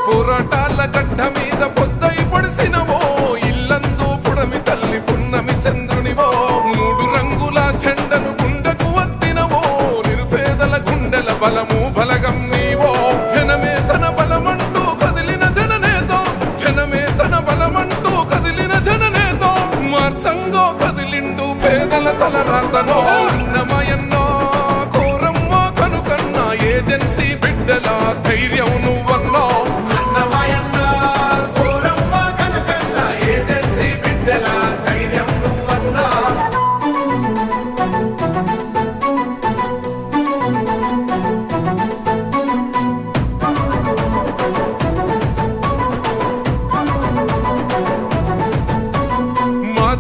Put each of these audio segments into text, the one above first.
పోరాటాల గడ్డ మీద పొద్దై పడిసినవో ఇల్లందు పుడమి తల్లి పున్నమి చంద్రునివో మూడు రంగుల చెండను గుండెకు వత్తినవో నిరుపేదల గుండెల బలము బలగం నీవో జనమే తన బలమంటూ కదిలిన జననేతో జనమే తన బలమంటూ కదిలిన జననేతో మార్చంగో కదిలిండు పేదల తలరాతనో అన్నమయన్నో కోరమ్మ కనుకన్న ఏజెన్సీ బిడ్డల ధైర్యం నువ్వన్నో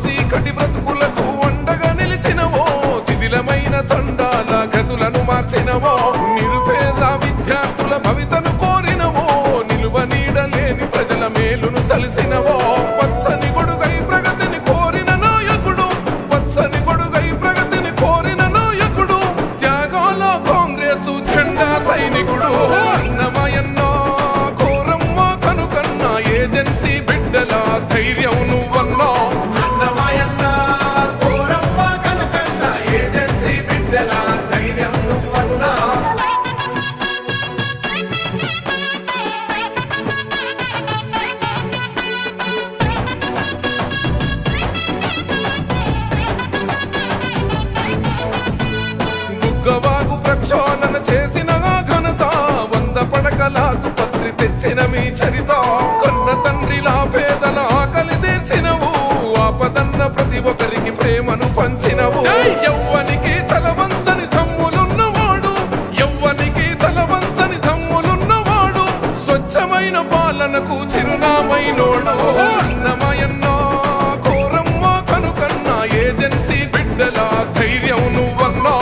చీకటి బ్రతుకులకు అండగా నిలిసినవో శిథిలమైన తండాల గతులను మార్చినవో నిరుపేద విద్యార్థుల భవితను కోరినవో నిలువ నీడలేని ప్రజల మేలును తలిసినవో పచ్చని గొడుగై ప్రగతిని కోరిన నాయకుడు పచ్చని గొడుగై ప్రగతిని కోరిన నాయకుడు త్యాగాల కాంగ్రెసు జెండా సైనికుడు అన్నమయన్నో కోరమ్మ కనుకన్న ఏజెన్సీ బిడ్డల ధైర్యం నువ్వన్నో గవాగు ప్రక్షాళన చేసిన ఘనత 100 పడకల ఆసుపత్రి తెచ్చిన మీ చరిత కన్న తండ్రిలా పేదల ఆకలి తీర్చినవు ఆపదన్న ప్రతి ఒక్కరికి ప్రేమను పంచినవు యవ్వనికి తలవంచని తమ్ములున్నవాడు యవ్వనికి తలవంచని తమ్ములున్నవాడు స్వచ్ఛమైన పాలనకు చిరునామైనోడు అన్నమయన్నో కోరమ్మ కనుకన్న ఏజెన్సీ బిడ్డల ధైర్యం నువ్వన్నో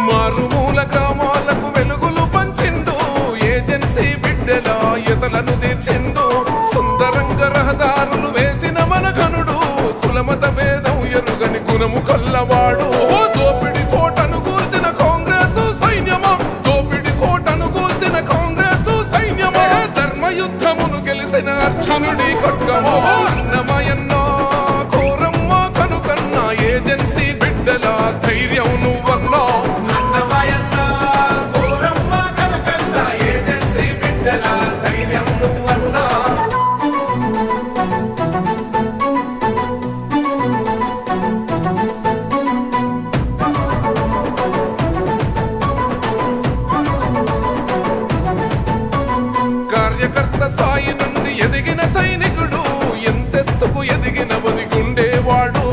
మారుమూల గ్రామాలకు వెలుగులు పంచిండు ఏజెన్సీ బిడ్డల ఎతలను తీర్చిండు సుందరంగ రహదారులు వేసిన మన ఘనుడు కులమత భేదం ఎరుగని గుణము కల్లవాడు దోపిడి కోటను కూల్చిన కాంగ్రెసు సైన్యమా దోపిడి కోటను కూల్చిన కాంగ్రెసు సైన్యమా ధర్మయుద్ధమును గెలిచిన అర్జునుడి ఖడ్గమో అన్నమయన్నో కోరమ్మ కనుకన్న ఏజెన్సీ బిడ్డల ధైర్యం నువ్వన్నో కార్యకర్త స్థాయి నుండి ఎదిగిన సైనికుడు ఎంతెత్తుకు ఎదిగిన ఒదిగుండేవాడు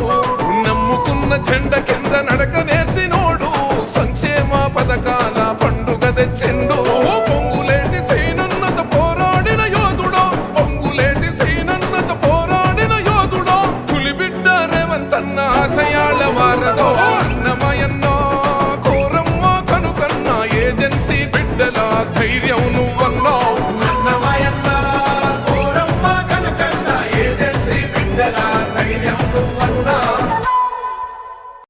నమ్ముకున్న చెండ కింద నడక నేర్చినోడు సంక్షేమ పథకాల పండుగ తెచ్చిండు పొంగులేటి సైనన్నత పోరాడిన యోధుడో పొంగులేటి సైనన్నత పోరాడిన యోధుడో పులిబిడ్డ రేవంతన్న ఆశయాల వారదో అన్నమయన్నో కోరమ్మ కనుకన్న ఏజెన్సీ బిడ్డల ధైర్యం